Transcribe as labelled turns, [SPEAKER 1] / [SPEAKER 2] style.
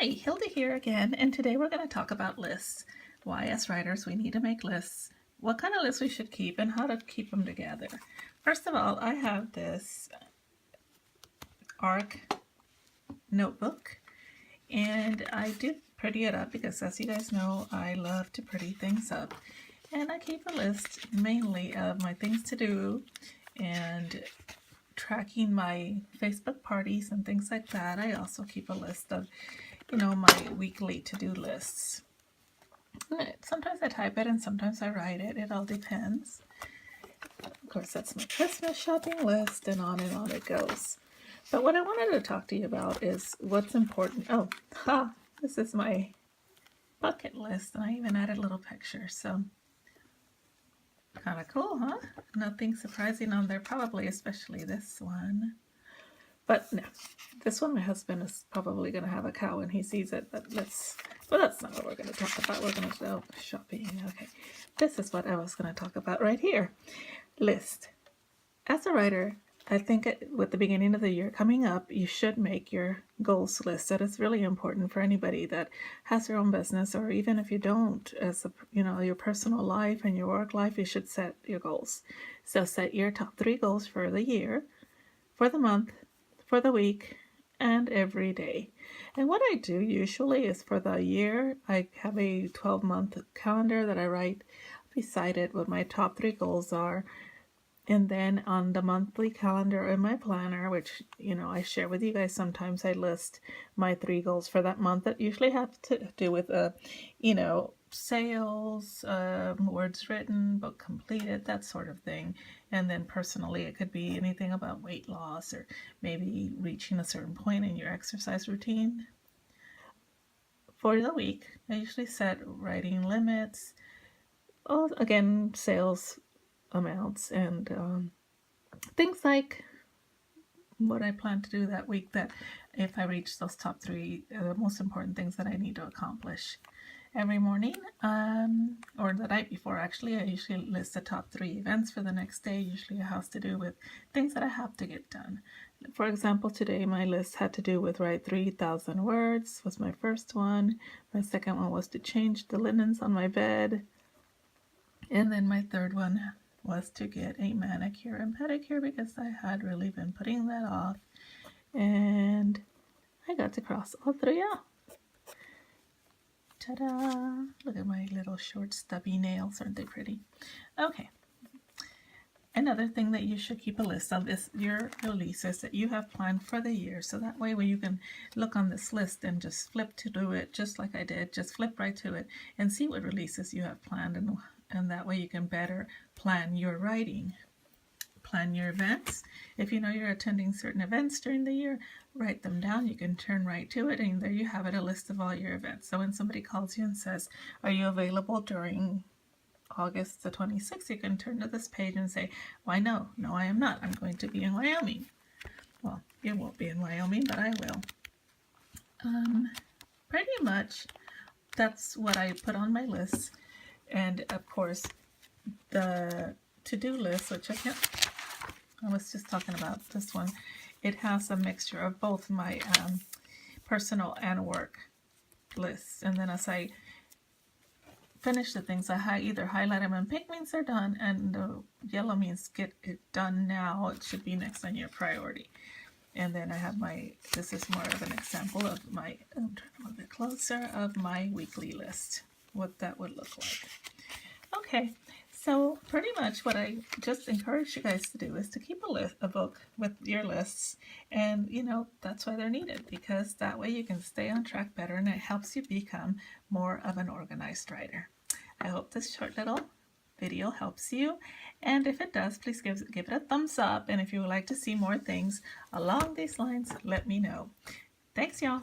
[SPEAKER 1] Hi, Hilda here again, and today we're going to talk about lists. Why, as writers, we need to make lists, what kind of lists we should keep, and how to keep them together. First of all, I have this ARC notebook, and I did pretty it up because, as you guys know, I love to pretty things up. And I keep a list mainly of my things to do and tracking my Facebook parties and things like that. I also keep a list of my weekly to-do lists. Sometimes I type it and sometimes I write it. It all depends. Of course, that's my Christmas shopping list, and on it goes. But what I wanted to talk to you about is what's important. This is my bucket list, and I even added a little picture. So kind of cool, huh? Nothing surprising on there, probably, especially this one. But no, this one my husband is probably going to have a cow when he sees it, but that's not what we're going to talk about. We're going to go shopping. Okay, this is what I was going to talk about right here. List. As a writer, I think with the beginning of the year coming up, you should make your goals list. That is really important for anybody that has their own business, or even if you don't, as your personal life and your work life, you should set your goals. So set your top 3 goals for the year, for the month, for the week, and every day. And what I do usually is for the year, I have a 12-month calendar that I write beside it what my top 3 goals are. And then on the monthly calendar in my planner, which, I share with you guys sometimes, I list my 3 goals for that month that usually have to do with, sales, words written, book completed, that sort of thing. And then personally, it could be anything about weight loss or maybe reaching a certain point in your exercise routine. For the week, I usually set writing limits, again, sales amounts, and things like what I plan to do that week, that if I reach those top 3, the most important things that I need to accomplish. Every morning, or the night before actually, I usually list the top 3 events for the next day. Usually it has to do with things that I have to get done. For example, today my list had to do with write 3,000 words, was my first one. My second one was to change the linens on my bed. And then my third one was to get a manicure and pedicure because I had really been putting that off. And I got to cross all 3 out. Ta-da! Look at my little short stubby nails, aren't they pretty? Okay. Another thing that you should keep a list of is your releases that you have planned for the year. So that way when you can look on this list and just flip to do it just like I did, just flip right to it and see what releases you have planned, and that way you can better plan your writing. Plan your events. If you know you're attending certain events during the year, write them down. You can turn right to it, and there you have it, a list of all your events. So when somebody calls you and says, are you available during August the 26th, you can turn to this page and say, why no, I am not. I'm going to be in Wyoming. Well, you won't be in Wyoming, but I will. Pretty much that's what I put on my list. And of course, the to-do list, which I was just talking about this one, it has a mixture of both my personal and work lists. And then as I finish the things, I either highlight them in pink means they're done, and the yellow means get it done now. It should be next on your priority. And then I have this is more of an example of my, turn a little bit closer, of my weekly list, what that would look like. Okay. So pretty much what I just encourage you guys to do is to keep a book with your lists, and that's why they're needed, because that way you can stay on track better, and it helps you become more of an organized writer. I hope this short little video helps you, and if it does, please give it a thumbs up, and if you would like to see more things along these lines, let me know. Thanks, y'all.